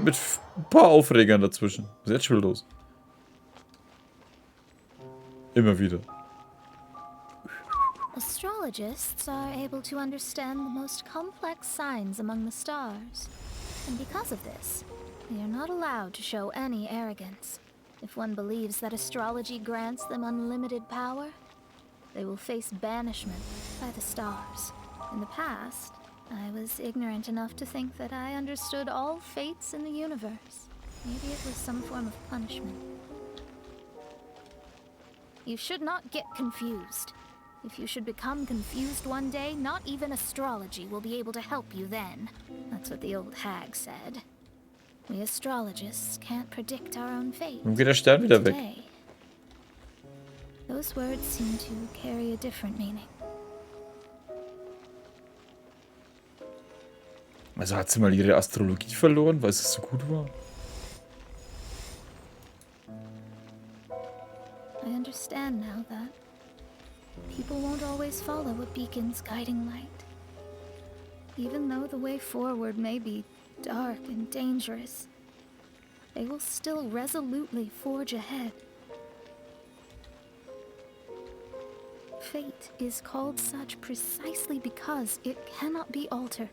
Mit ein paar Aufregern dazwischen. Was ist jetzt schon los? Immer wieder. Astrologists are able to understand the most complex signs among the stars. And because of this, they are not allowed to show any arrogance. If one believes that astrology grants them unlimited power, they will face banishment by the stars. In the past, I was ignorant enough to think that I understood all fates in the universe. Maybe it was some form of punishment. You should not get confused. If you should become confused one day, not even astrology will be able to help you then. That's what the old hag said. We astrologists can't predict our own fate. Dann geht der Stern wieder weg. Today, those words seem to carry a different meaning. Also hat sie mal ihre Astrologie verloren, weil es so gut war? I understand now that people won't always follow a beacon's guiding light. Even though the way forward may be dark and dangerous, they will still resolutely forge ahead. Fate is called such precisely because it cannot be altered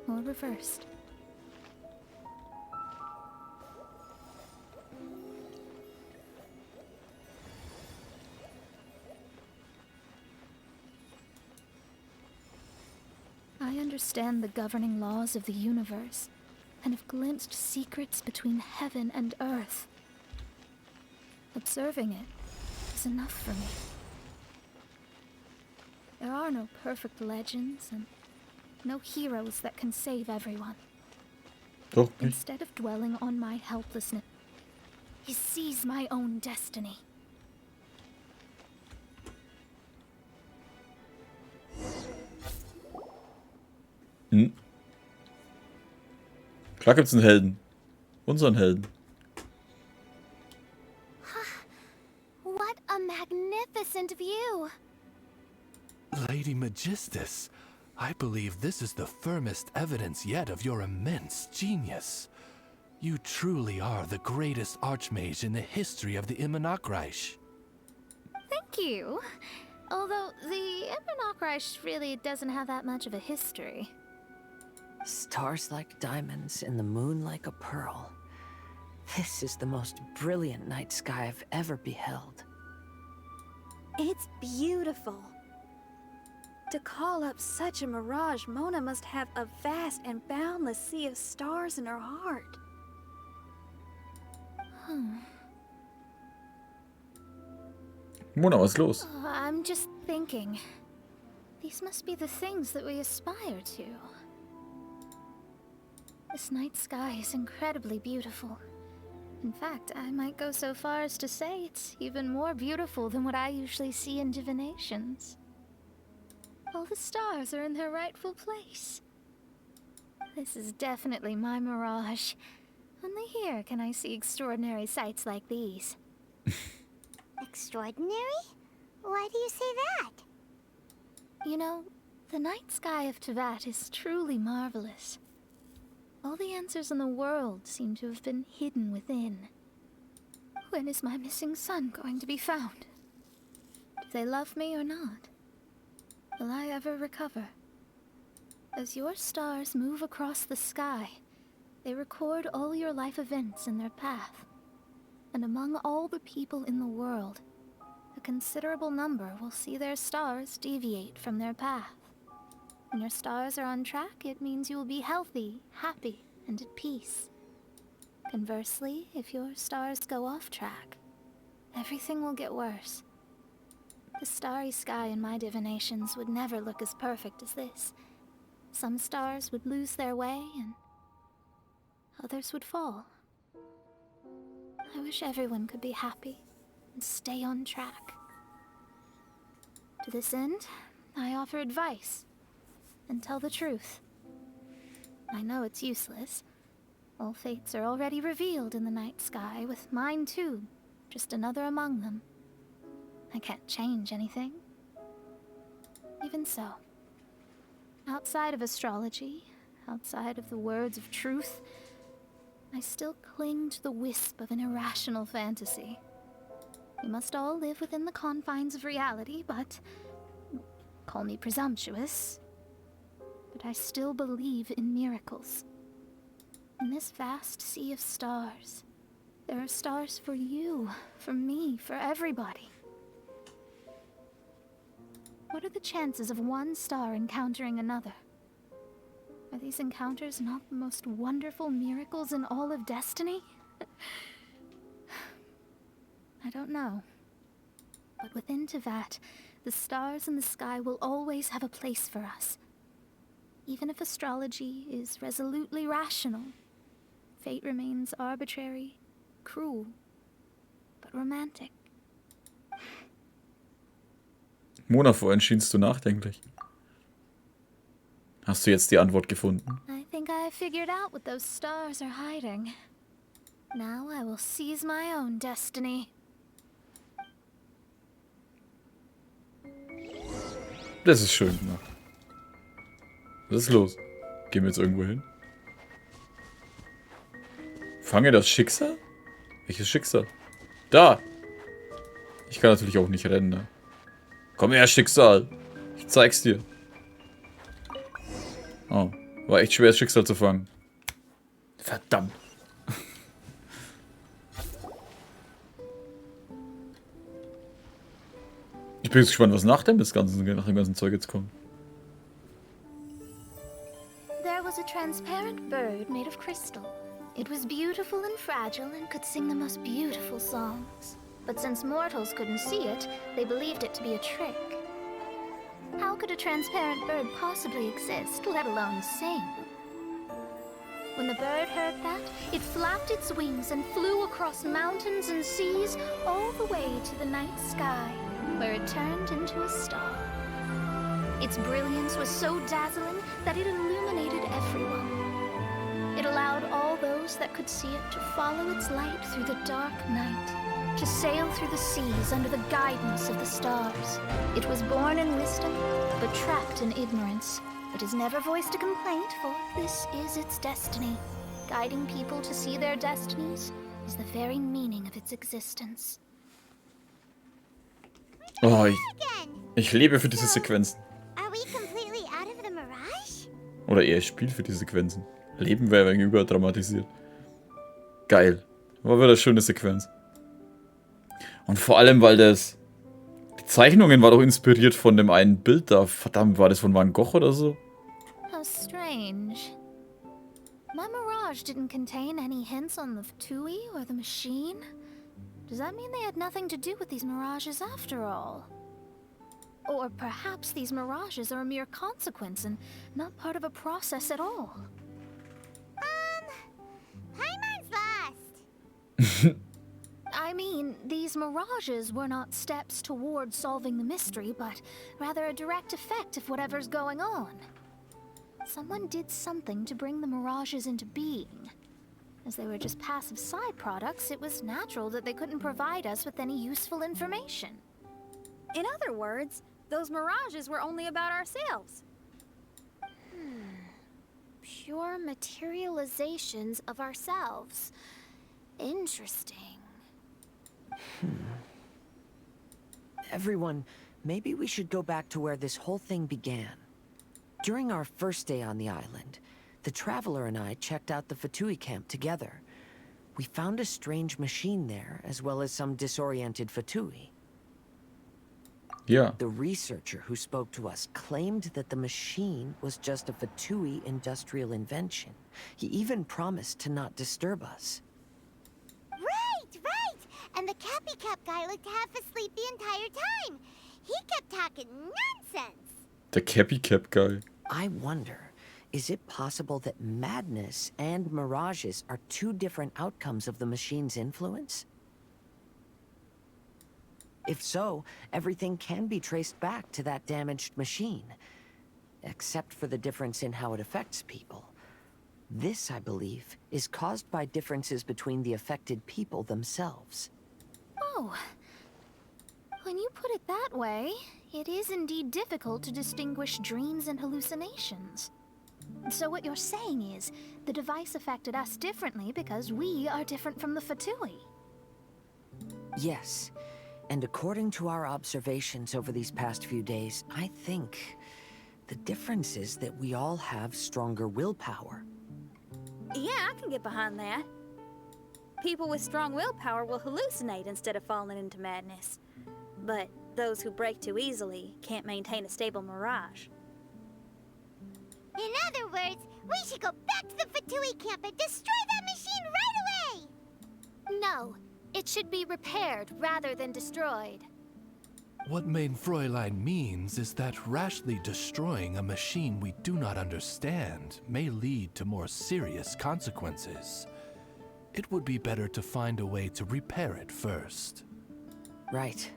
or reversed. I understand the governing laws of the universe, and have glimpsed secrets between heaven and earth. Observing it is enough for me. There are no perfect legends, and no heroes that can save everyone. Doch nicht. Instead of dwelling on my helplessness, he sees my own destiny. Hm. Klar gibt's einen Helden. Unseren Helden. What a magnificent view! Lady Magistus, I believe this is the firmest evidence yet of your immense genius. You truly are the greatest archmage in the history of the Immonachreich. Thank you. Although the Immonachreich really doesn't have that much of a history. Stars like diamonds and the moon like a pearl. This is the most brilliant night sky I've ever beheld. It's beautiful. To call up such a mirage, Mona must have a vast and boundless sea of stars in her heart. Mona, was ist los? I'm just thinking. These must be the things that we aspire to. This night sky is incredibly beautiful. In fact, I might go so far as to say it's even more beautiful than what I usually see in divinations. All the stars are in their rightful place. This is definitely my mirage. Only here can I see extraordinary sights like these. Extraordinary? Why do you say that? You know, the night sky of Tevat is truly marvelous. All the answers in the world seem to have been hidden within. When is my missing son going to be found? Do they love me or not? Will I ever recover? As your stars move across the sky, they record all your life events in their path. And among all the people in the world, a considerable number will see their stars deviate from their path. When your stars are on track, it means you will be healthy, happy, and at peace. Conversely, if your stars go off track, everything will get worse. The starry sky in my divinations would never look as perfect as this. Some stars would lose their way, and others would fall. I wish everyone could be happy and stay on track. To this end, I offer advice and tell the truth. I know it's useless. All fates are already revealed in the night sky, with mine too, just another among them. I can't change anything. Even so, outside of astrology, outside of the words of truth, I still cling to the wisp of an irrational fantasy. We must all live within the confines of reality, but call me presumptuous. But I still believe in miracles. In this vast sea of stars, there are stars for you, for me, for everybody. What are the chances of one star encountering another? Are these encounters not the most wonderful miracles in all of destiny? I don't know. But within Tevat, the stars in the sky will always have a place for us. Even if astrology is resolutely rational, fate remains arbitrary, cruel, but romantic. Mona, vorhin schienst du nachdenklich. Hast du jetzt die Antwort gefunden? I think I have figured out what those stars are hiding. Now I will seize my own destiny. Das ist schön gemacht. Was ist los? Gehen wir jetzt irgendwo hin? Fange das Schicksal? Welches Schicksal? Da! Ich kann natürlich auch nicht rennen, ne? Komm her, Schicksal! Ich zeig's dir. Oh, war echt schwer, das Schicksal zu fangen. Verdammt. Ich bin jetzt gespannt, was nach dem ganzen Zeug jetzt kommt. There was a transparent bird made of crystal. It was beautiful and fragile and could sing the most beautiful songs. But since mortals couldn't see it, they believed it to be a trick. How could a transparent bird possibly exist, let alone sing? When the bird heard that, it flapped its wings and flew across mountains and seas all the way to the night sky, where it turned into a star. Its brilliance was so dazzling that it illuminated everyone. It allowed all those that could see it to follow its light through the dark night, to sail through the seas under the guidance of the stars. It was born in wisdom, but trapped in ignorance. It has never voiced a complaint, for this is its destiny. Guiding people to see their destinies is the very meaning of its existence. Oh, Again. ich lebe für diese Sequenzen. Are we completely out of the mirage? Oder eher, ich spiele für die Sequenzen. Leben wäre ein wenig überdramatisiert. Geil. War wieder eine schöne Sequenz. Und vor allem, weil das... Die Zeichnungen waren doch inspiriert von dem einen Bild da. Verdammt, war das von Van Gogh oder so? How strange. My mirage didn't contain any hints on the Ftui or the machine. Does that mean they had nothing to do with these mirages after all? Or perhaps these mirages are a mere consequence and not part of a process at all. Paimon's lost. I mean, these mirages were not steps toward solving the mystery, but rather a direct effect of whatever's going on. Someone did something to bring the mirages into being. As they were just passive side products, it was natural that they couldn't provide us with any useful information. In other words, those mirages were only about ourselves. Pure materializations of ourselves. Interesting. Everyone, maybe we should go back to where this whole thing began. During our first day on the island, the Traveler and I checked out the Fatui camp together. We found a strange machine there, as well as some disoriented Fatui. Ja. The researcher who spoke to us claimed that the machine was just a Fatui industrial invention. He even promised to not disturb us. Right. And the Cappy Cap guy looked half asleep the entire time. He kept talking nonsense. Der Cappy Cap Guy. I wonder, is it possible that madness and mirages are two different outcomes of the machine's influence? If so, everything can be traced back to that damaged machine, except for the difference in how it affects people. This, I believe, is caused by differences between the affected people themselves. Oh. When you put it that way, it is indeed difficult to distinguish dreams and hallucinations. So what you're saying is, the device affected us differently because we are different from the Fatui. Yes, and according to our observations over these past few days, I think the difference is that we all have stronger willpower. Yeah, I can get behind that. People with strong willpower will hallucinate instead of falling into madness. But those who break too easily can't maintain a stable mirage. In other words, we should go back to the Fatui camp and destroy that machine right away! No, it should be repaired rather than destroyed. What mein Fräulein means is that rashly destroying a machine we do not understand may lead to more serious consequences. It would be better to find a way to repair it first. Right.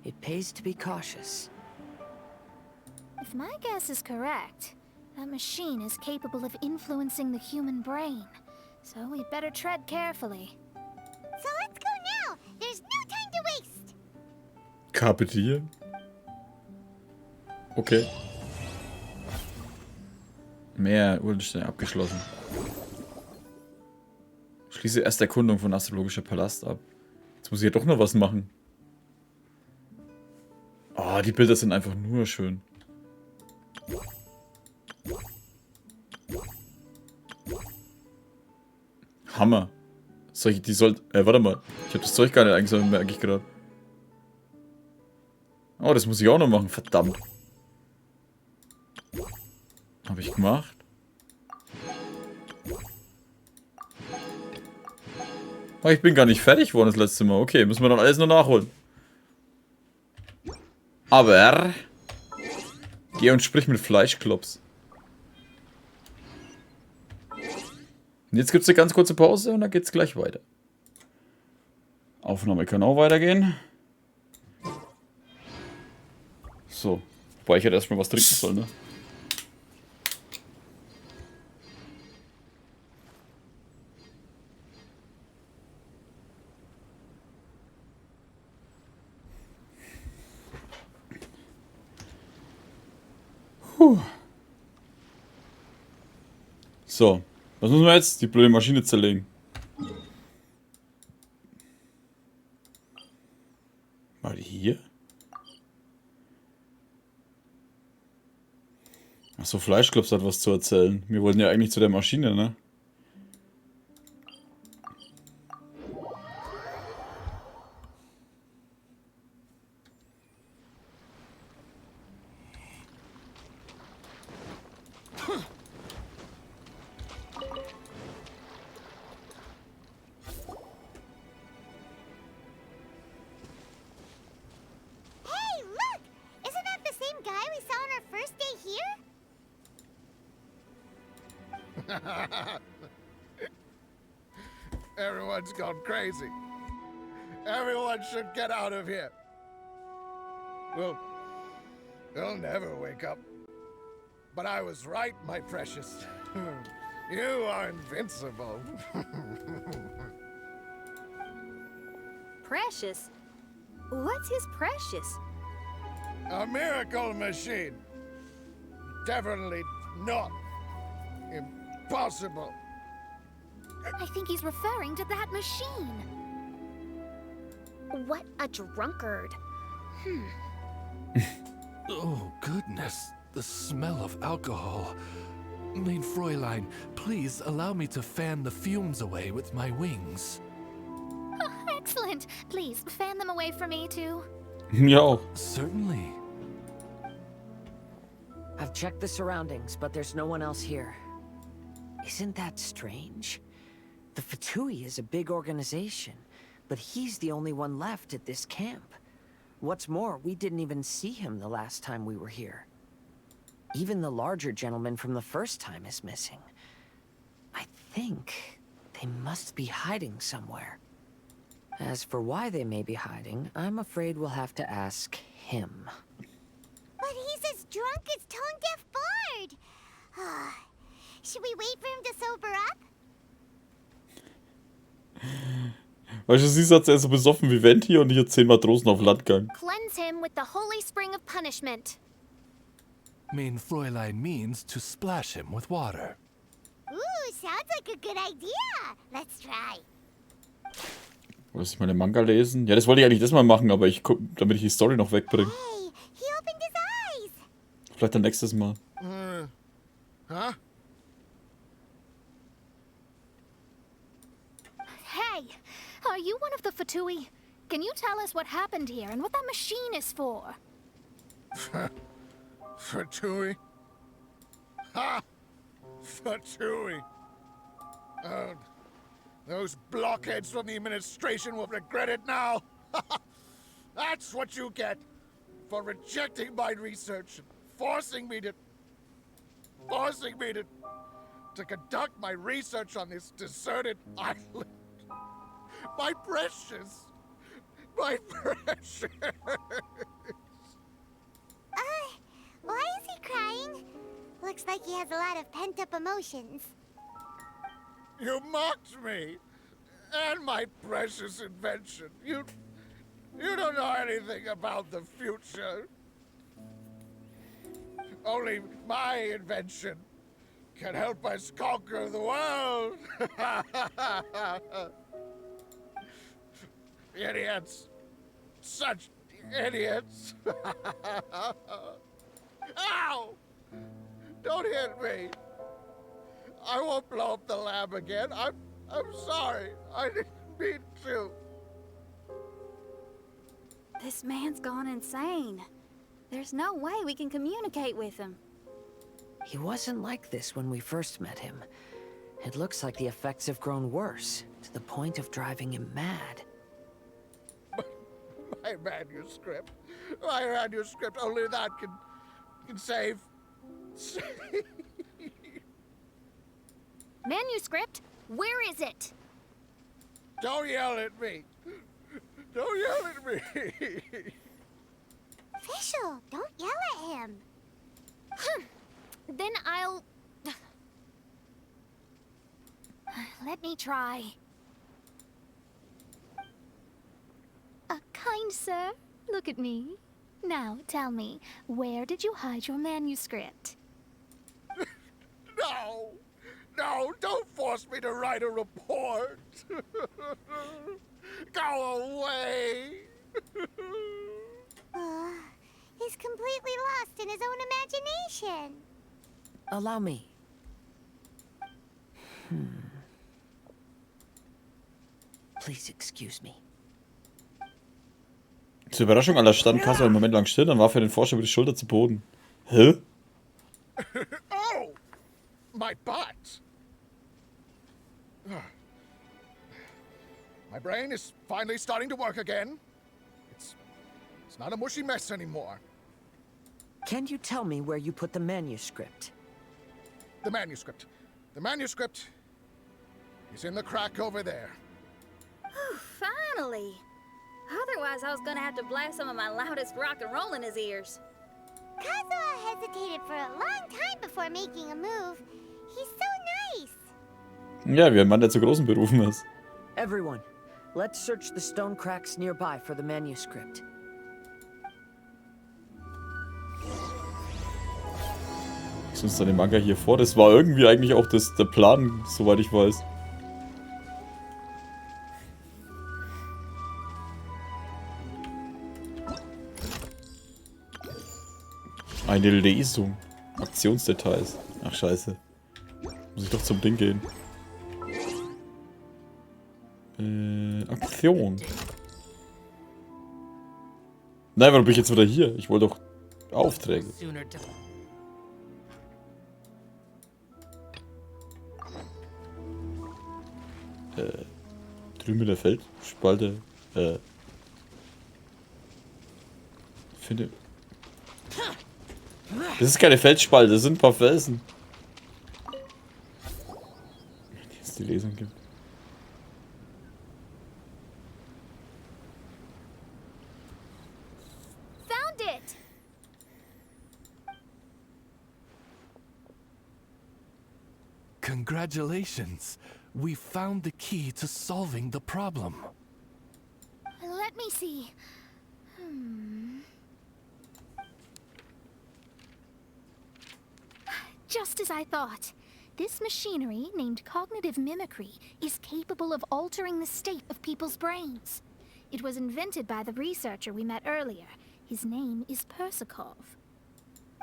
It pays to be cautious. If my guess is correct, that machine is capable of influencing the human brain. So we'd better tread carefully. So let's go now! There's no time to waste! Carpe diem. Okay. Mehr Urstände abgeschlossen. Schließe erst Erkundung von astrologischer Palast ab. Jetzt muss ich ja doch noch was machen. Oh, die Bilder sind einfach nur schön. Hammer. Die sollte. Warte mal. Ich habe das Zeug gar nicht eingesammelt, merke ich gerade. Oh, das muss ich auch noch machen. Verdammt. Habe ich gemacht. Oh, ich bin gar nicht fertig geworden das letzte Mal. Okay, müssen wir dann alles noch nachholen. Aber geh und sprich mit Fleischklops. Und jetzt gibt es eine ganz kurze Pause und dann geht es gleich weiter. Aufnahme kann auch weitergehen. So, wobei ich hätte erstmal was trinken sollen, ne? So, was müssen wir jetzt? Die blöde Maschine zerlegen. Mal hier? Achso, Fleischklops hat was zu erzählen. Wir wollten ja eigentlich zu der Maschine, ne? Hey, look! Isn't that the same guy we saw on our first day here? Everyone's gone crazy. Everyone should get out of here. We'll never wake up. But I was right, my precious. You are invincible. Precious? What's his precious? A miracle machine. Definitely not impossible. I think he's referring to that machine. What a drunkard. Oh, goodness. The smell of alcohol. Mein Fräulein, please allow me to fan the fumes away with my wings. Oh, excellent. Please, fan them away from me, too. Ja auch. Certainly. I've checked the surroundings, but there's no one else here. Isn't that strange? The Fatui is a big organization, but he's the only one left at this camp. What's more, we didn't even see him the last time we were here. Even the larger gentleman from the first time is missing. I think they must be hiding somewhere. As for why they may be hiding, I'm afraid we'll have to ask him. But he's as drunk as tone-deaf Bard. Should we wait for him to sober up? Weißt du, sie sagt, er ist so besoffen wie Venti und hier 10 Matrosen auf Landgang. Cleanse him with the holy spring of punishment. Mein Fräulein means to splash him with water. Ooh, sounds like a good idea. Let's try. Muss ich mal den Manga lesen? Ja, das wollte ich eigentlich das mal machen, aber ich guck, damit ich die Story noch wegbringe. Hey, he opened his eyes. Vielleicht dann nächstes Mal. Huh? Hey, are you one of the Fatui? Can you tell us what happened here and what that machine is for? Fatui? Ha! Fatui! Those blockheads from the administration will regret it now. That's what you get for rejecting my research and forcing me to conduct my research on this deserted island. My precious. Why is he crying? Looks like he has a lot of pent-up emotions. You mocked me and my precious invention. You don't know anything about the future. Only my invention can help us conquer the world. Idiots. Such idiots. Ow! Don't hit me. I won't blow up the lab again. I'm sorry. I didn't mean to. This man's gone insane. There's no way we can communicate with him. He wasn't like this when we first met him. It looks like the effects have grown worse, to the point of driving him mad. My manuscript. My manuscript. Only that can save. Manuscript? Where is it? Don't yell at me. Don't yell at me. Official, don't yell at him. Then I'll... Let me try. Kind sir, look at me. Now, tell me, where did you hide your manuscript? No, don't force me to write a report. Go away. He's completely lost in his own imagination. Allow me. Please excuse me. Zur Überraschung aller stand Kassel einen Moment lang still, dann warf er den Forscher über die Schulter zu Boden. Hä? Oh! My butt! My brain is finally starting to work again. It's not a mushy mess anymore. Can you tell me where you put the manuscript? The manuscript. The manuscript is in the crack over there. Finally! Otherwise, I was gonna have to blast some of my loudest rock and roll in his ears. Kazuha hesitated for a long time before making a move. He's so nice. Ja, wie ein Mann, der zu großen Berufen ist. Everyone, let's search the stone cracks nearby for the manuscript. Ich uns dann den Manga hier vor. Das war irgendwie eigentlich auch der Plan, soweit ich weiß. Eine Lesung. Aktionsdetails. Ach, scheiße. Muss ich doch zum Ding gehen. Aktion. Nein, warum bin ich jetzt wieder hier? Ich wollte doch Aufträge. Drüben in der Feldspalte. Finde. Das ist keine Felsspalte, das sind ein paar Felsen. Wenn es die Lesung gibt. Found it! Congratulations! We found the key to solving the problem. Let me see. just as I thought. This machinery, named cognitive mimicry, is capable of altering the state of people's brains. It was invented by the researcher we met earlier. His name is Persakov.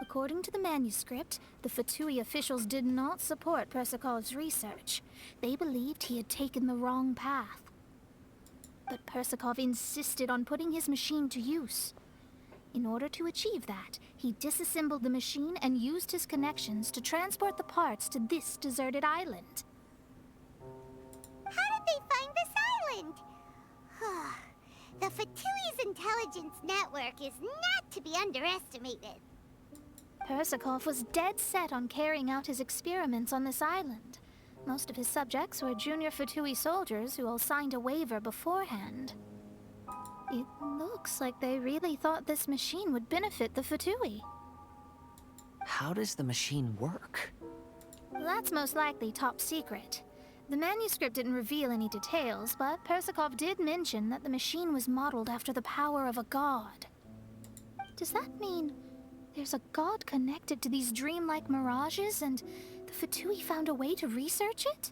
According to the manuscript, the Fatui officials did not support Persakov's research. They believed he had taken the wrong path. But Persakov insisted on putting his machine to use. In order to achieve that, he disassembled the machine and used his connections to transport the parts to this deserted island. How did they find this island? The Fatui's intelligence network is not to be underestimated. Persakov was dead set on carrying out his experiments on this island. Most of his subjects were junior Fatui soldiers who all signed a waiver beforehand. It looks like they really thought this machine would benefit the Fatui. How does the machine work? That's most likely top secret. The manuscript didn't reveal any details, but Persakov did mention that the machine was modeled after the power of a god. Does that mean there's a god connected to these dreamlike mirages, and the Fatui found a way to research it?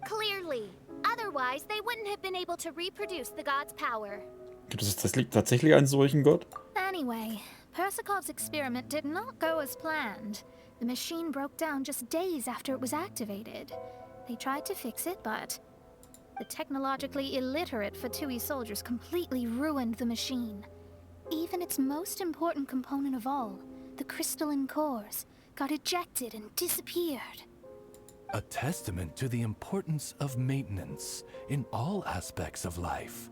Clearly. Otherwise, they wouldn't have been able to reproduce the god's power. Gibt es tatsächlich einen solchen Gott? Anyway, Persakov's experiment did not go as planned. The machine broke down just days after it was activated. They tried to fix it, but the technologically illiterate Fatui soldiers completely ruined the machine. Even its most important component of all, the crystalline cores, got ejected and disappeared. A testament to the importance of maintenance in all aspects of life.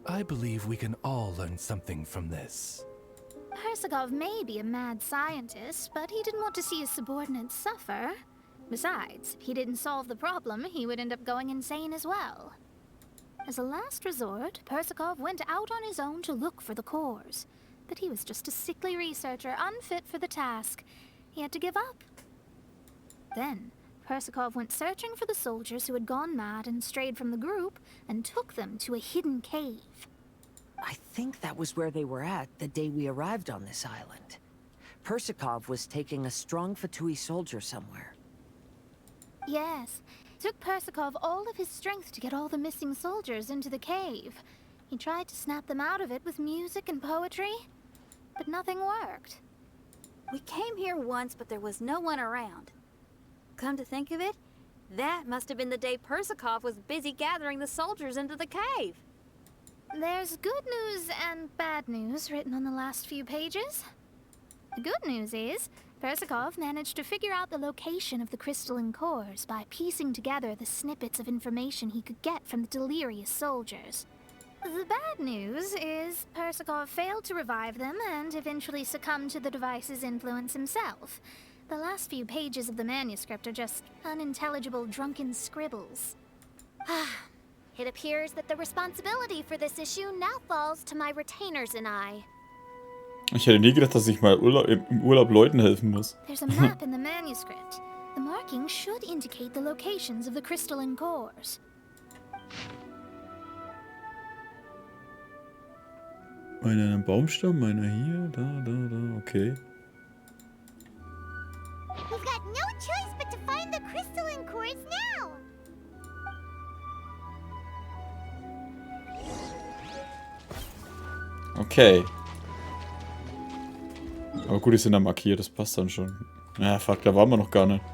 I believe we can all learn something from this. Persakov may be a mad scientist, but he didn't want to see his subordinates suffer. Besides, if he didn't solve the problem, he would end up going insane as well. As a last resort, Persakov went out on his own to look for the cores. But he was just a sickly researcher, unfit for the task. He had to give up. Then, Persakov went searching for the soldiers who had gone mad and strayed from the group, and took them to a hidden cave. I think that was where they were at the day we arrived on this island. Persakov was taking a strong Fatui soldier somewhere. Yes, it took Persakov all of his strength to get all the missing soldiers into the cave. He tried to snap them out of it with music and poetry, but nothing worked. We came here once, but there was no one around. Come to think of it, that must have been the day Persakov was busy gathering the soldiers into the cave. There's good news and bad news written on the last few pages. The good news is, Persakov managed to figure out the location of the crystalline cores by piecing together the snippets of information he could get from the delirious soldiers. The bad news is Persakov failed to revive them and eventually succumbed to the device's influence himself. The last few pages of the manuscript are just unintelligible drunken scribbles. It appears that the responsibility for this issue now falls to my retainers and I. Ich hätte nie gedacht, dass ich mal im Urlaub Leuten helfen muss. There's a map in the manuscript. The markings should indicate the locations of the crystalline cores. Einer in einem Baumstamm, einer hier, da, okay. We've got no choice but to find the crystalline cores now. Okay. Aber gut, die sind da markiert, das passt dann schon. Ja, fuck, da waren wir noch gar nicht.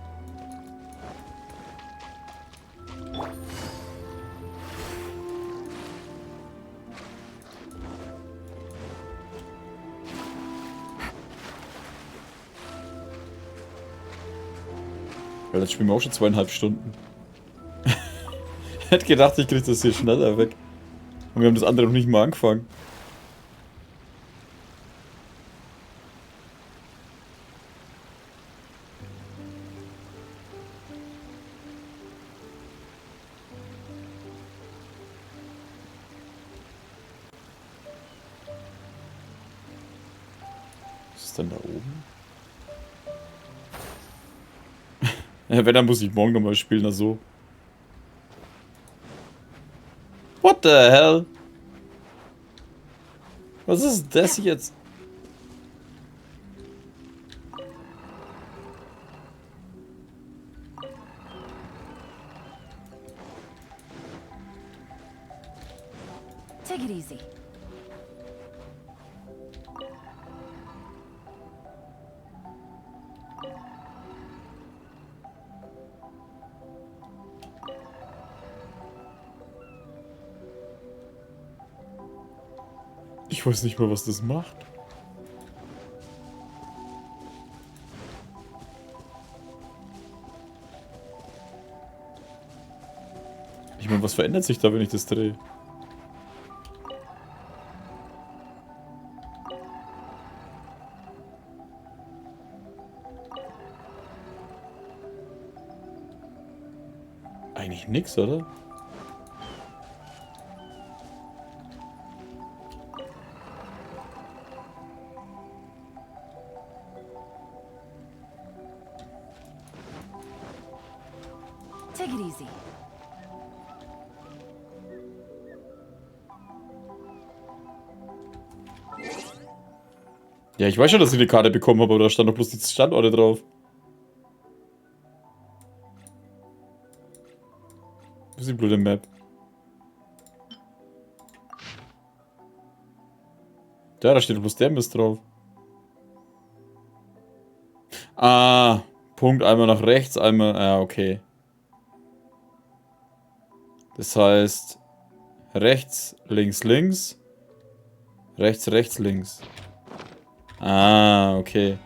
Weil das spielen wir auch schon 2,5 Stunden. Ich hätte gedacht, ich krieg das hier schneller weg. Und wir haben das andere noch nicht mal angefangen. Was ist denn da oben? Ja, wenn, dann muss ich morgen nochmal spielen, also. What the hell? Was ist das jetzt? Take it easy. Ich weiß nicht mal, was das macht. Ich meine, was verändert sich da, wenn ich das drehe? Eigentlich nix, oder? Take it easy. Ja, ich weiß schon, dass ich eine Karte bekommen habe, aber da stand doch bloß die Standorte drauf. Wo ist die blöde Map? Da steht bloß der Mist drauf. Ah, Punkt einmal nach rechts, einmal... Ja, okay. Das heißt... Rechts, links, links. Rechts, rechts, links. Ah, okay.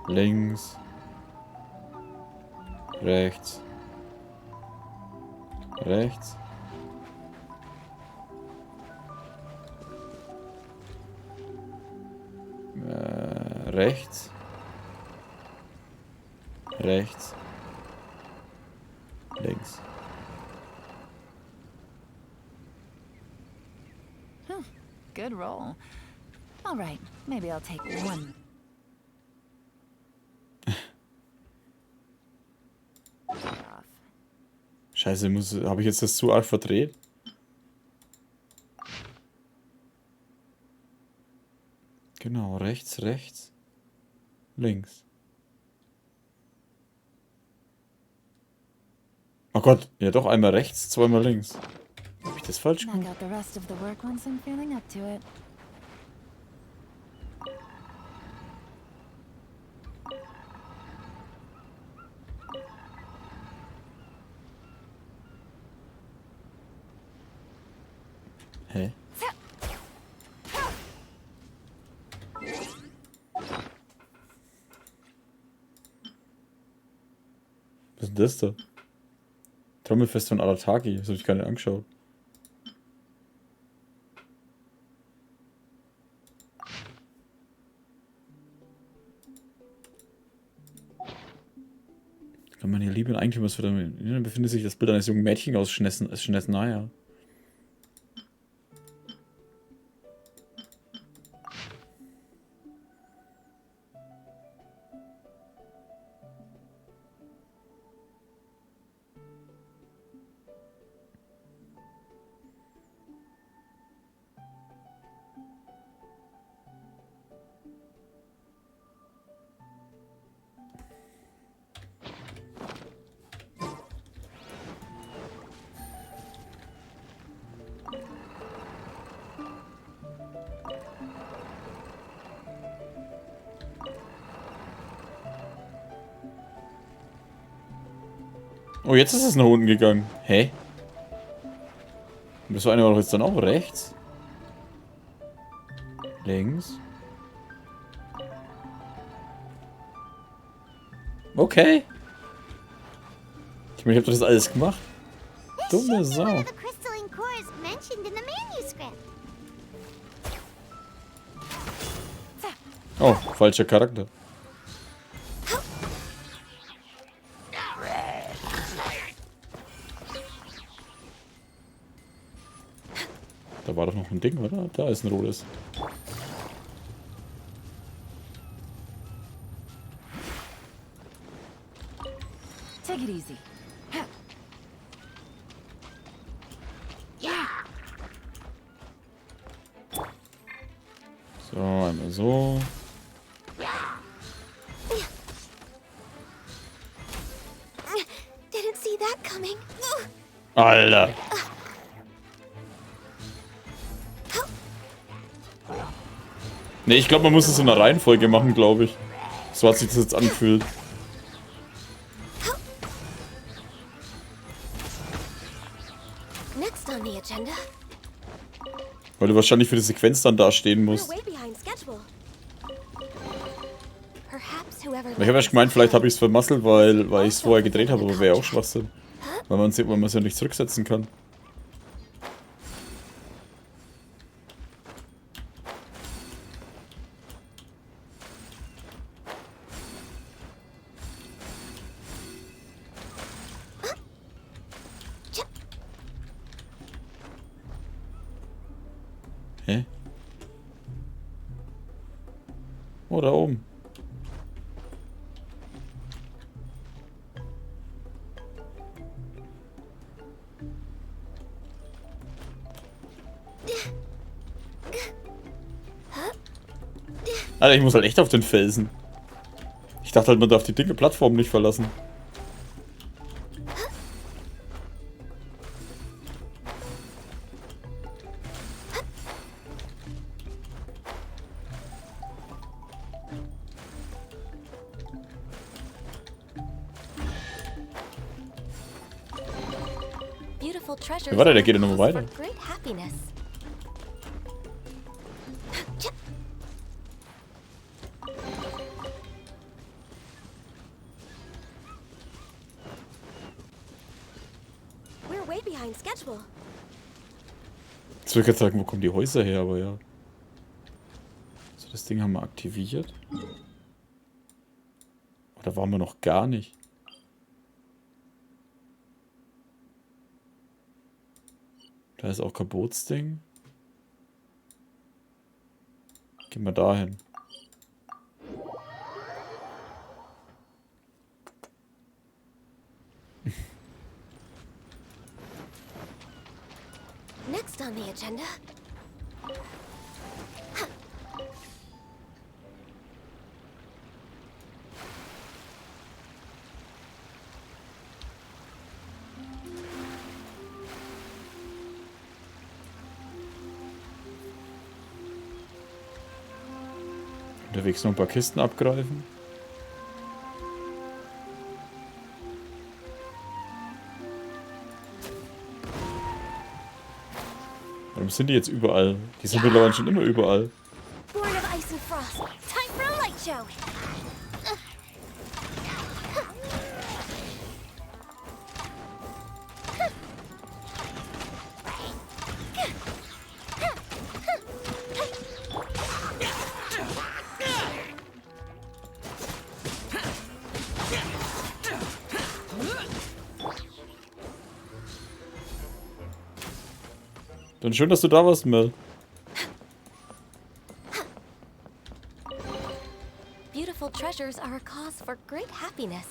Links. Rechts. Rechts. Rechts. Rechts. Links. Good roll. All right, maybe I'll take one. Scheiße, habe ich jetzt das zu arg verdreht? Genau, rechts, rechts, links. Oh Gott, ja doch, einmal rechts, zweimal links. Habe ich das falsch Knock gemacht? out the rest of the work once I'm feeling up to it. Hä? Was ist denn das da? Trommelfest von Arataki. Das habe ich gar nicht angeschaut. Kann man hier lieben eigentlich was für damit? Hier befindet sich das Bild eines jungen Mädchens aus Schnesnaya. Oh, jetzt ist es nach unten gegangen. Hä? Das eine war doch jetzt dann auch rechts. Links. Okay. Ich meine, ich habe das alles gemacht. Dumme Sau. Oh, falscher Charakter. Da war doch noch ein Ding, oder? Da ist ein rotes. Take it easy. So, einmal so. Didn't see that coming. Alter. Ne, ich glaube, man muss es in einer Reihenfolge machen, glaube ich. So hat sich das jetzt angefühlt. Next on the agenda. Weil du wahrscheinlich für die Sequenz dann dastehen musst. We're way behind schedule. Perhaps whoever Ich habe erst gemeint, vielleicht habe ich es vermasselt, weil ich es vorher gedreht habe, aber wäre auch Schwachsinn. Weil man es ja nicht zurücksetzen kann. Hä? Oh, da oben. Alter, ich muss halt echt auf den Felsen. Ich dachte halt, man darf die dicke Plattform nicht verlassen. beautiful treasures. Ja, warte, der geht ja nochmal weiter. for great happiness. We're way behind schedule. Jetzt würde ich jetzt sagen, wo kommen die Häuser her, aber ja. So, das Ding haben wir aktiviert. Oder waren wir noch gar nicht? Da ist auch kein Bootsding. Gehen wir dahin. Next on the agenda. Unterwegs noch ein paar Kisten abgreifen. Warum sind die jetzt überall? Die sind mittlerweile schon immer überall. Born of ice and frost. Time for a light show. Dann schön, dass du da warst, Mel. Beautiful treasures are a cause for great happiness.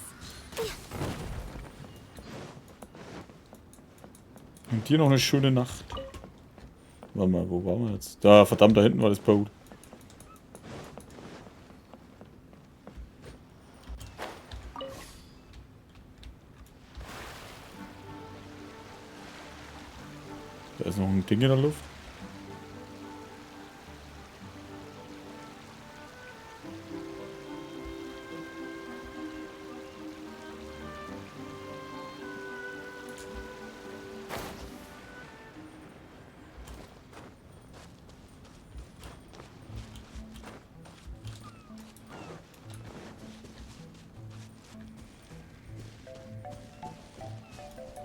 Und dir noch eine schöne Nacht. Warte mal, wo waren wir jetzt? Da, verdammt, da hinten war das Boot. Da ist noch ein Ding in der Luft.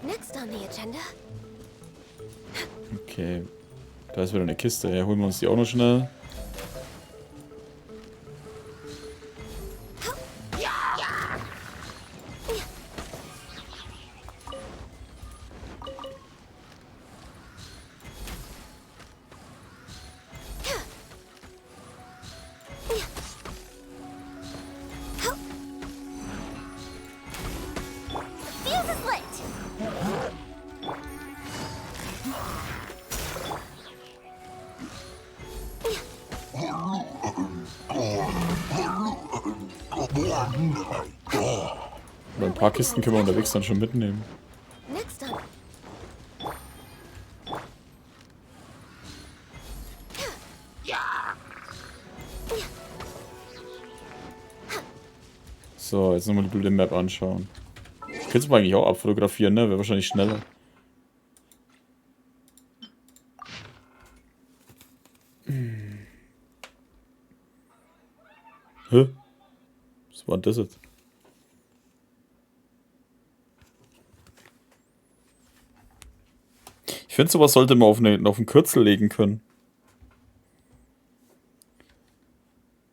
Next on the agenda. Okay. Da ist wieder eine Kiste. Ja, holen wir uns die auch noch schnell. Fuse is lit. Aber ein paar Kisten können wir unterwegs dann schon mitnehmen. Next on. So, jetzt nochmal die blöde Map anschauen. Ich könnte es mal eigentlich auch abfotografieren, ne? Wäre wahrscheinlich schneller. Hä? Was war denn das jetzt? Ich finde, sowas sollte man auf einen Kürzel legen können.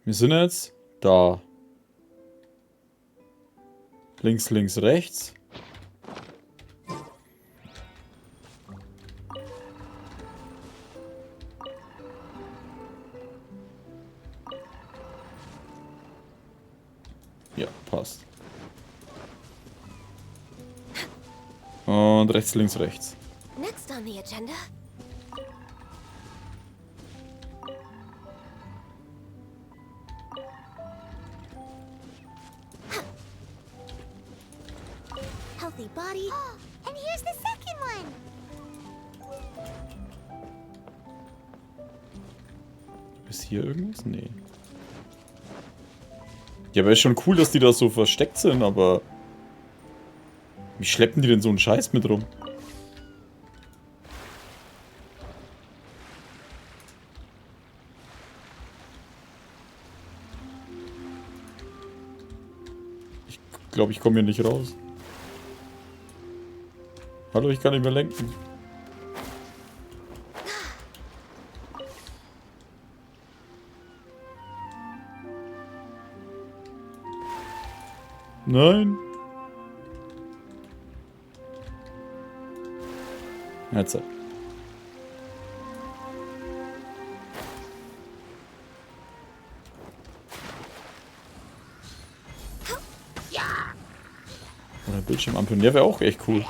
Wir sind jetzt da. Links, links, rechts. Ja, passt. Und rechts, links, rechts. Next on the agenda. Healthy body. Oh, and here's the second one. Ist hier irgendwas? Nee. Ja, aber ist schon cool, dass die da so versteckt sind, aber... Wie schleppen die denn so einen Scheiß mit rum? Ich glaube, ich komme hier nicht raus. Hallo, ich kann nicht mehr lenken. Nein. Jetzt. Oder Bildschirmampeln. Ja, wäre auch echt cool.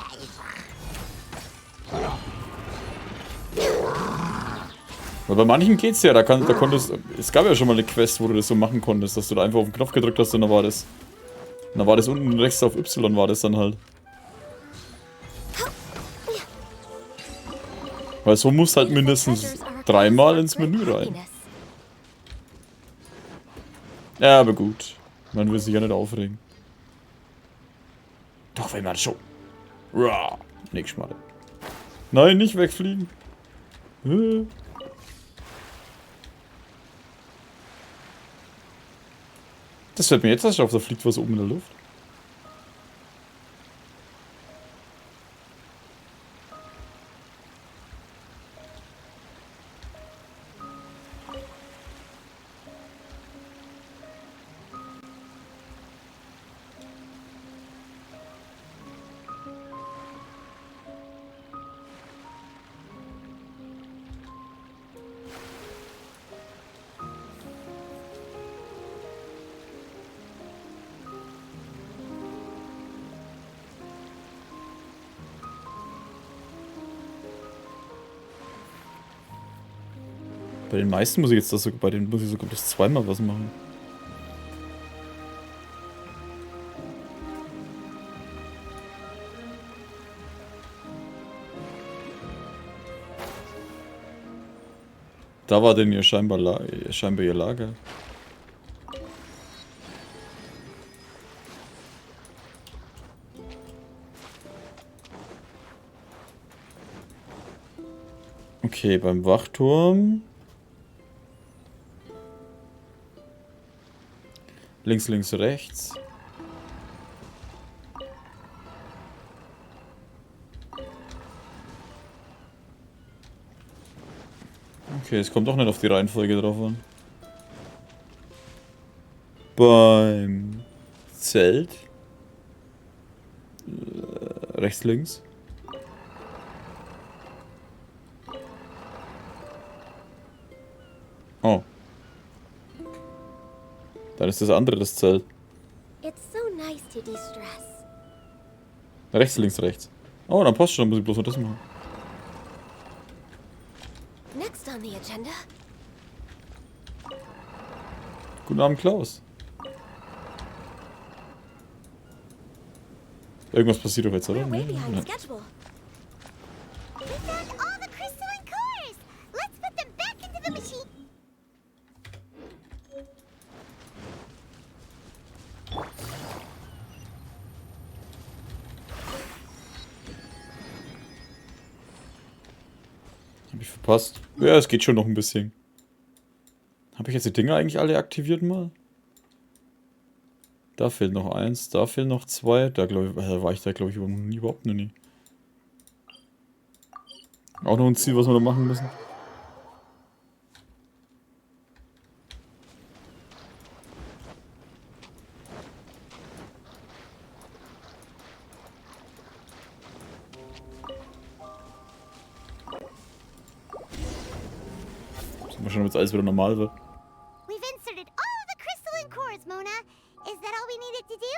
Weil bei manchen geht's ja, da konntest, es gab ja schon mal eine Quest, wo du das so machen konntest, dass du da einfach auf den Knopf gedrückt hast und dann war das unten rechts auf Y war das dann halt. Weil so musst halt mindestens 3-mal ins Menü rein. Ja, aber gut. Man will sich ja nicht aufregen. Doch, wenn man schon. Uah, nix schmalle. Nein, nicht wegfliegen. Das fällt mir jetzt erst auf, da fliegt was oben in der Luft. Bei den meisten muss ich jetzt bei denen muss ich sogar bloß 2-mal was machen. Da war denn ihr scheinbar ihr Lager. Okay, beim Wachturm. Links, links, rechts. Okay, es kommt doch nicht auf die Reihenfolge drauf an. Beim Zelt. Rechts, links. Oh. Dann ist das andere das Zelt. It's so nice to de-stress. Rechts, links, rechts. Oh, dann passt schon, dann muss ich bloß noch das machen. Next on the agenda. Guten Abend, Klaus. Irgendwas passiert doch jetzt, oder? We're way Nee? behind Nein. schedule. We found all the crystalline cores. Let's put them back into the machine. Hab ich verpasst? Ja, es geht schon noch ein bisschen. Habe ich jetzt die Dinger eigentlich alle aktiviert mal? Da fehlt noch eins, da fehlen noch zwei. Da, war ich da, glaube ich, überhaupt noch nie. Auch noch ein Ziel, was wir da machen müssen. Mal schauen, ob jetzt alles wieder normal wird. We've inserted all of the crystalline cores, Mona. Is that all we needed to do?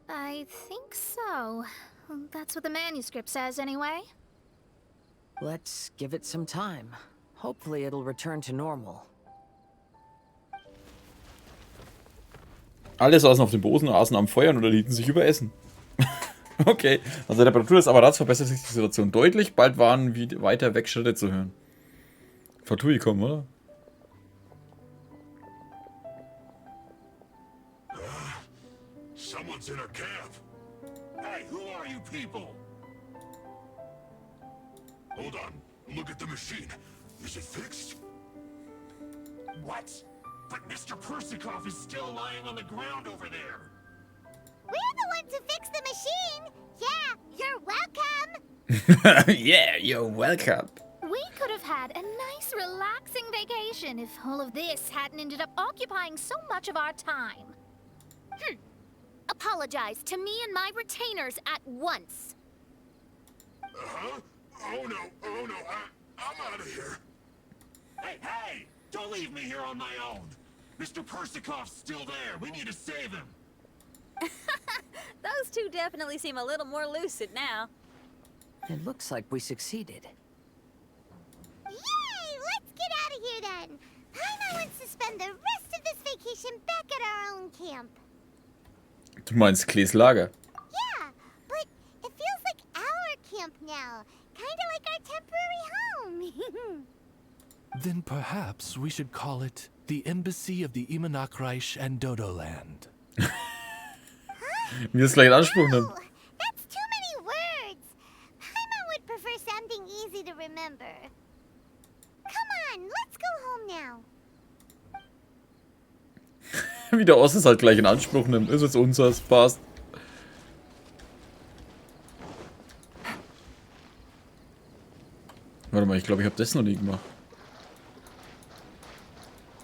I think so. That's what the manuscript says, anyway. Let's give it some time. Hopefully it'll return to normal. Alle saßen auf dem Boden, aßen am Feuer und unterhielten sich über Essen. Okay, also der Temperatur des Apparats verbessert sich die Situation deutlich. Bald waren weiter weg Schritte zu hören. Fatui kommen, oder? Someone's in our camp. Hey, who are you people? Hold on. Look at the machine. Is it fixed? What? But Mr. Persikov is still lying on the ground over there. We're the ones who fixed the machine. Yeah, you're welcome. Yeah, you're welcome. We could have had a nice, relaxing vacation if all of this hadn't ended up occupying so much of our time. Apologize to me and my retainers at once. Uh-huh? Oh no, I'm out of here. Hey! Don't leave me here on my own. Mr. Persikov's still there. We need to save him. Those two definitely seem a little more lucid now. It looks like we succeeded. Yay! Let's get out of here then. Paimon wants to spend the rest of this vacation back at our own camp. Du meinst Klees Lager? Yeah, but it feels like our camp now. Kinda like our temporary home. Then perhaps we should call it the Embassy of the Imanakreich and Dodoland. Mir ist gleich ein Anspruch nehmen. Oh, that's too many words. Paimon would prefer something easy to remember. Come on, let's go home now. Wie der Ost es halt gleich in Anspruch nimmt. Ist jetzt unseres, passt. Warte mal, ich glaube, ich habe das noch nie gemacht.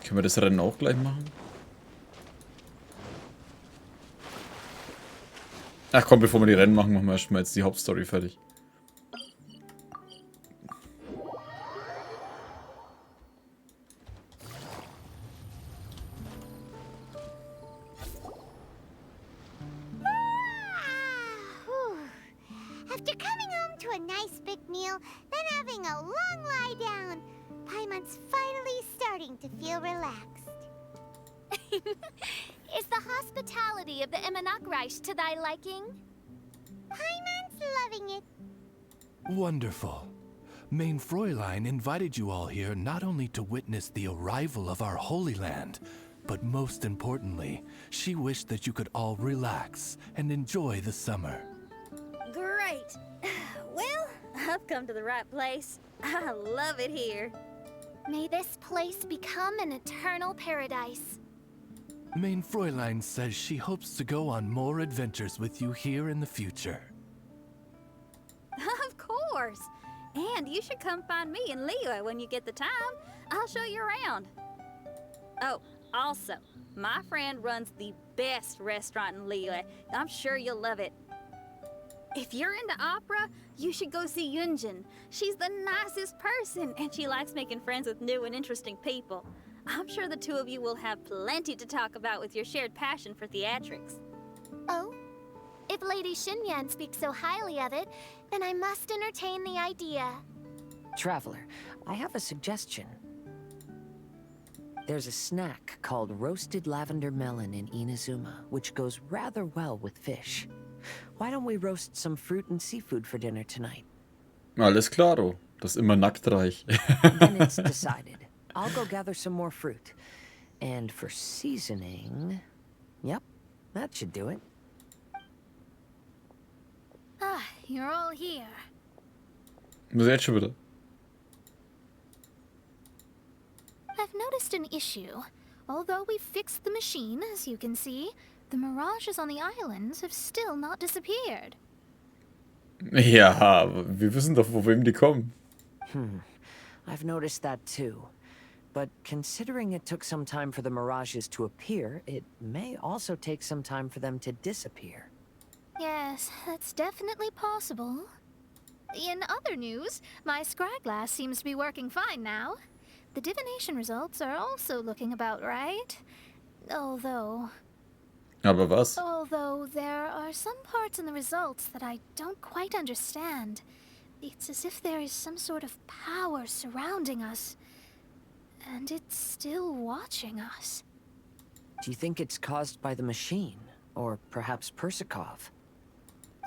Können wir das Rennen auch gleich machen? Ach komm, bevor wir die Rennen machen, machen wir erstmal jetzt die Hauptstory fertig. After coming home to a nice big meal, then having a long lie down, Paimon's finally starting to feel relaxed. Is the hospitality of the Imanakreich to thy liking? Paimon's loving it. Wonderful. Mein Fräulein invited you all here not only to witness the arrival of our Holy Land, but most importantly, she wished that you could all relax and enjoy the summer. Great. Well, I've come to the right place. I love it here. May this place become an eternal paradise. Mein Fräulein says she hopes to go on more adventures with you here in the future. Of course. And you should come find me and Leo when you get the time. I'll show you around. Oh, also, my friend runs the best restaurant in Leo. I'm sure you'll love it. If you're into opera, you should go see Yunjin. She's the nicest person, and she likes making friends with new and interesting people. I'm sure the two of you will have plenty to talk about with your shared passion for theatrics. Oh? If Lady Xinyan speaks so highly of it, then I must entertain the idea. Traveler, I have a suggestion. There's a snack called roasted lavender melon in Inazuma, which goes rather well with fish. Why don't we roast some fruit and seafood for dinner tonight? Alles klaro. Das ist immer nacktreich. Then it's decided. I'll go gather some more fruit. And for seasoning... Yep, that should do it. Ah, you're all here. Muss jetzt schon wieder. I've noticed an issue. Although we've fixed the machine, as you can see, the mirages on the islands have still not disappeared. Ja, wir wissen doch, von wem die kommen. I've noticed that too. But considering it took some time for the mirages to appear, it may also take some time for them to disappear. Yes, that's definitely possible. In other news, my scryglass seems to be working fine now. The divination results are also looking about right. Although there are some parts in the results that I don't quite understand. It's as if there is some sort of power surrounding us. And it's still watching us. Do you think it's caused by the machine? Or perhaps Persikov?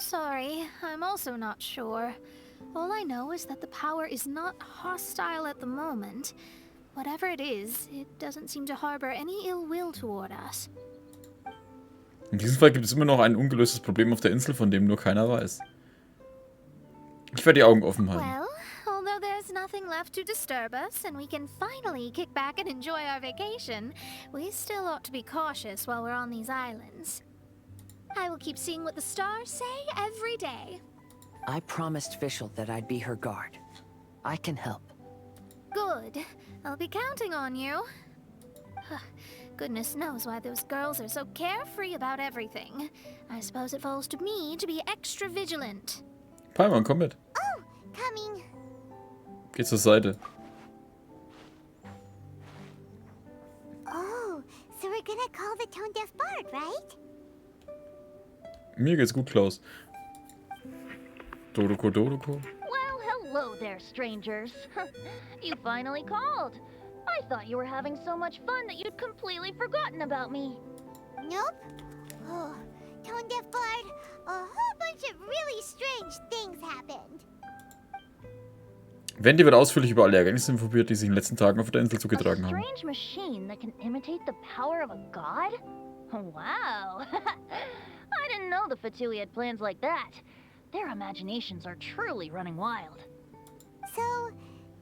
Sorry, I'm also not sure. All I know is that the power is not hostile at the moment. Whatever it is, it doesn't seem to harbor any ill will toward us. In diesem Fall gibt es immer noch ein ungelöstes Problem auf der Insel, von dem nur keiner weiß. Ich werde die Augen offen halten. Well, although there's nothing left to disturb us and we can finally kick back and enjoy our vacation, we still ought to be cautious while we're on these islands. I will keep seeing what the stars say every day. I promised Fischl that I'd be her guard. I can help. Good. I'll be counting on you. Goodness knows why those girls are so carefree about everything. I suppose it falls to me to be extra vigilant. Paimon, komm mit. Oh, coming. Geh zur Seite. Oh, so we're gonna call the tone-deaf bard, right? Mir geht's gut, Klaus. Dodoko, Dodoko. Well, hello there, strangers. You finally called. I thought you were having so much fun that you'd completely forgotten about me. Nope. Oh, tone-deaf bard, a whole bunch of really strange things happened. Wendy wird ausführlich über alle Ereignisse informiert, die sich in den letzten Tagen auf der Insel zugetragen A haben. strange machine that can imitate the power of a god? Wow. I didn't know the Fatui had plans like that. Their imaginations are truly running wild. So,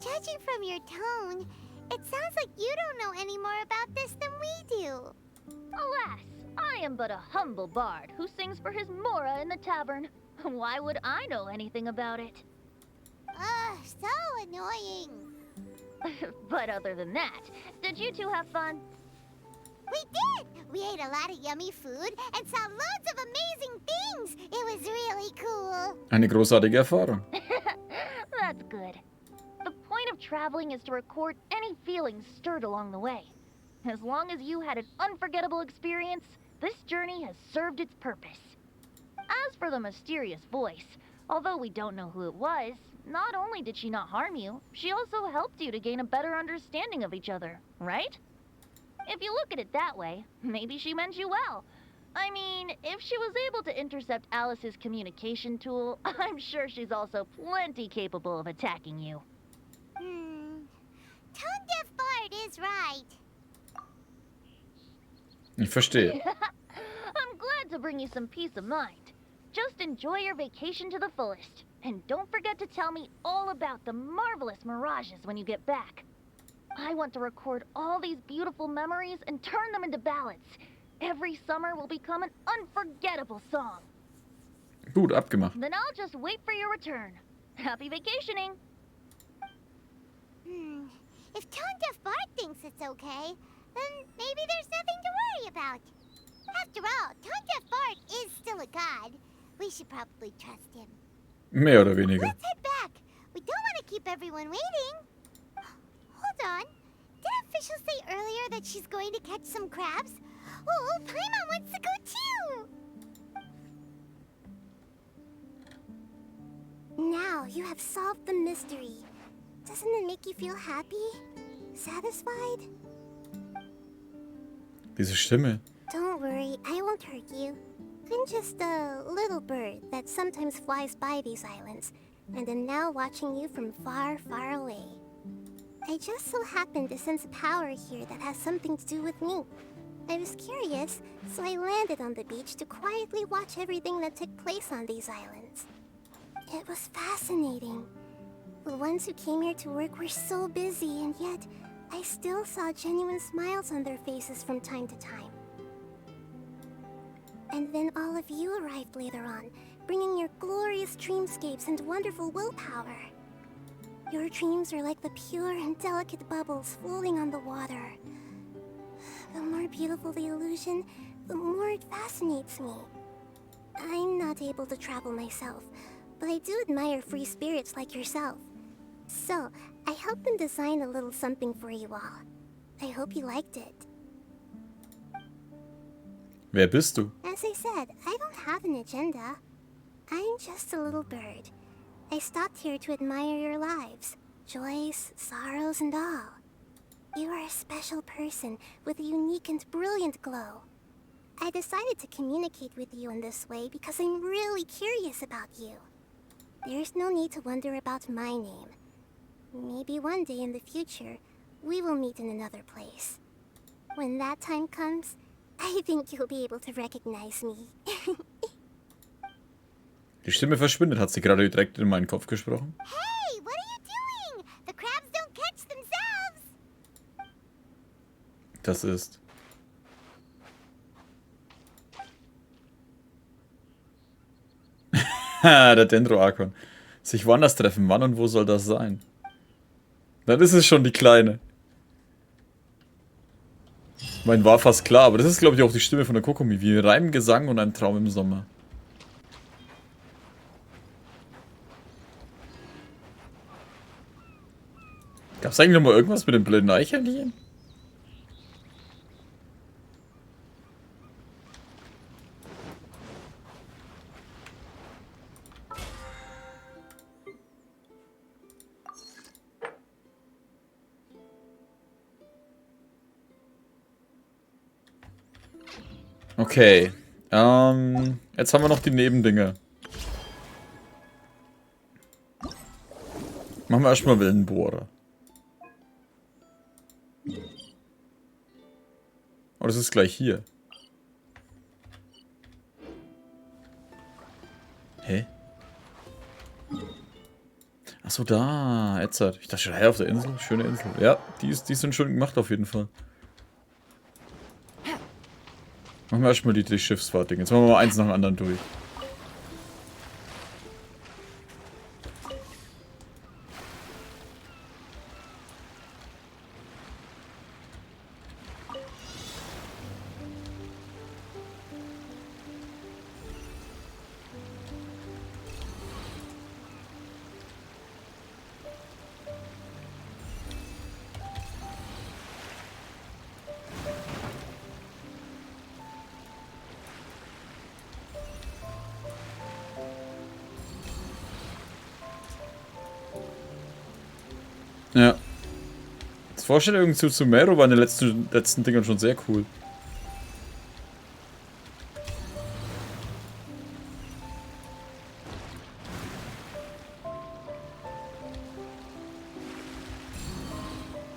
judging from your tone, it sounds like you don't know any more about this than we do. Alas, I am but a humble bard who sings for his Mora in the tavern. Why would I know anything about it? Ugh, so annoying. But other than that, did you two have fun? We did! We ate a lot of yummy food and saw loads of amazing things. It was really cool. Eine großartige Erfahrung. That's good. The point of traveling is to record any feelings stirred along the way. As long as you had an unforgettable experience, this journey has served its purpose. As for the mysterious voice, although we don't know who it was, not only did she not harm you, she also helped you to gain a better understanding of each other, right? If you look at it that way, maybe she meant you well. I mean, if she was able to intercept Alice's communication tool, I'm sure she's also plenty capable of attacking you. Tone-deaf bard is right. Ich verstehe. I'm glad to bring you some peace of mind. Just enjoy your vacation to the fullest. And don't forget to tell me all about the marvelous mirages when you get back. I want to record all these beautiful memories and turn them into ballads. Every summer will become an unforgettable song. Gut, abgemacht. Then I'll just wait for your return. Happy vacationing! If tone-deaf bard thinks it's okay, then maybe there's nothing to worry about. After all, tone-deaf bard is still a god. We should probably trust him. Mehr oder weniger. Let's head back. We don't want to keep everyone waiting. Hold on. Didn't Fischl say earlier that she's going to catch some crabs? Oh, Paimon wants to go too! Now you have solved the mystery. Doesn't it make you feel happy? Satisfied? Diese Stimme. Don't worry, I won't hurt you. I'm just a little bird that sometimes flies by these islands, and am now watching you from far, far away. I just so happened to sense a power here that has something to do with me. I was curious, so I landed on the beach to quietly watch everything that took place on these islands. It was fascinating. The ones who came here to work were so busy, and yet I still saw genuine smiles on their faces from time to time. And then all of you arrived later on, bringing your glorious dreamscapes and wonderful willpower. Your dreams are like the pure and delicate bubbles floating on the water. The more beautiful the illusion, the more it fascinates me. I'm not able to travel myself, but I do admire free spirits like yourself. So, I helped them design a little something for you all. I hope you liked it. Wer bist du? As I said, I don't have an agenda. I'm just a little bird. I stopped here to admire your lives, joys, sorrows, and all. You are a special person with a unique and brilliant glow. I decided to communicate with you in this way because I'm really curious about you. There's no need to wonder about my name. Maybe one day in the future, we will meet in another place. When that time comes, I think you'll be able to recognize me. Die Stimme verschwindet. Hat sie gerade direkt in meinen Kopf gesprochen? Hey, what are you doing? The crabs don't catch themselves. Das ist... Der Dendro-Arkon. Sich woanders treffen. Wann und wo soll das sein? Dann ist es schon die Kleine. Ich meine, war fast klar, aber das ist, glaube ich, auch die Stimme von der Kokomi. Wie Reim, Gesang und ein Traum im Sommer. Gab es eigentlich noch mal irgendwas mit dem blöden Eichhörnchen? Okay. Jetzt haben wir noch die Nebendinger. Machen wir erstmal Wellenbohrer. Oh, das ist gleich hier. Hä? Achso, da. Jetzt halt. Ich dachte schon, hey, auf der Insel. Schöne Insel. Ja, die sind schön gemacht auf jeden Fall. Machen wir erstmal die Schiffsfahrt-Dinge. Jetzt machen wir mal eins nach dem anderen durch. Ja. Das Vorstellung zu Sumeru war in den letzten Dingern schon sehr cool.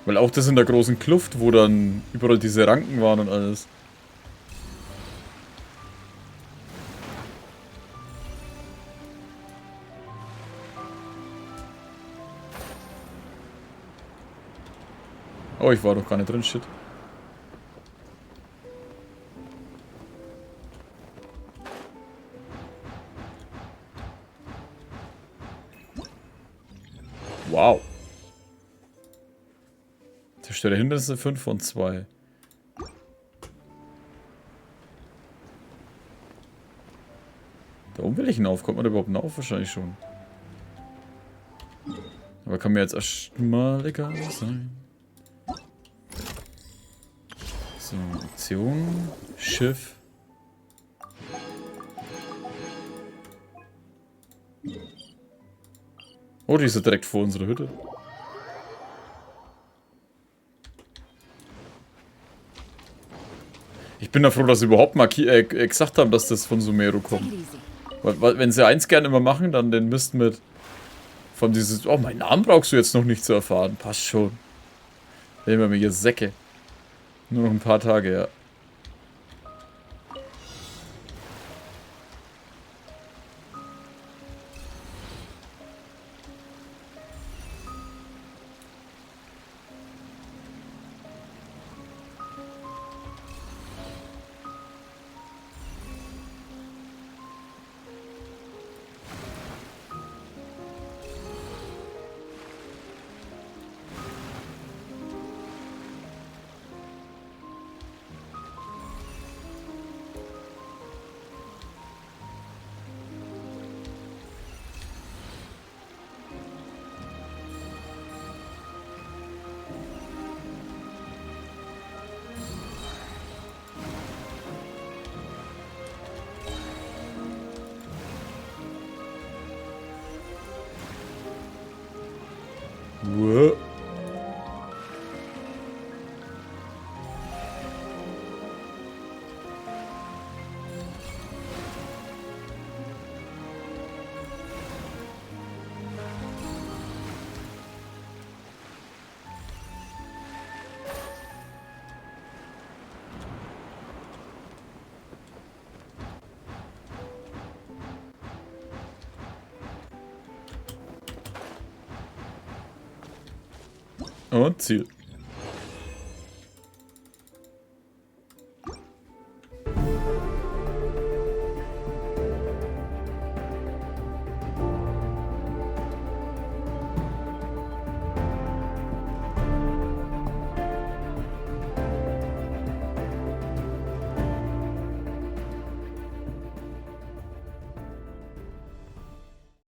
Weil auch das in der großen Kluft, wo dann überall diese Ranken waren und alles. Oh, ich war doch gar nicht drin, shit. Wow. Zerstöre Hindernisse 5 von 2. Da oben will ich hinauf. Kommt man da überhaupt hinauf? Wahrscheinlich schon. Aber kann mir jetzt erstmal egal sein. So, Aktion, Schiff. Oh, die ist ja direkt vor unserer Hütte. Ich bin da froh, dass sie überhaupt mal gesagt haben, dass das von Sumeru kommt. Weil, wenn sie eins gerne immer machen, dann den Mist mit... Von dieses... Oh, meinen Namen brauchst du jetzt noch nicht zu erfahren. Passt schon. Nehmen wir mir hier Säcke. Nur noch ein paar Tage, ja. Wow. Und Ziel.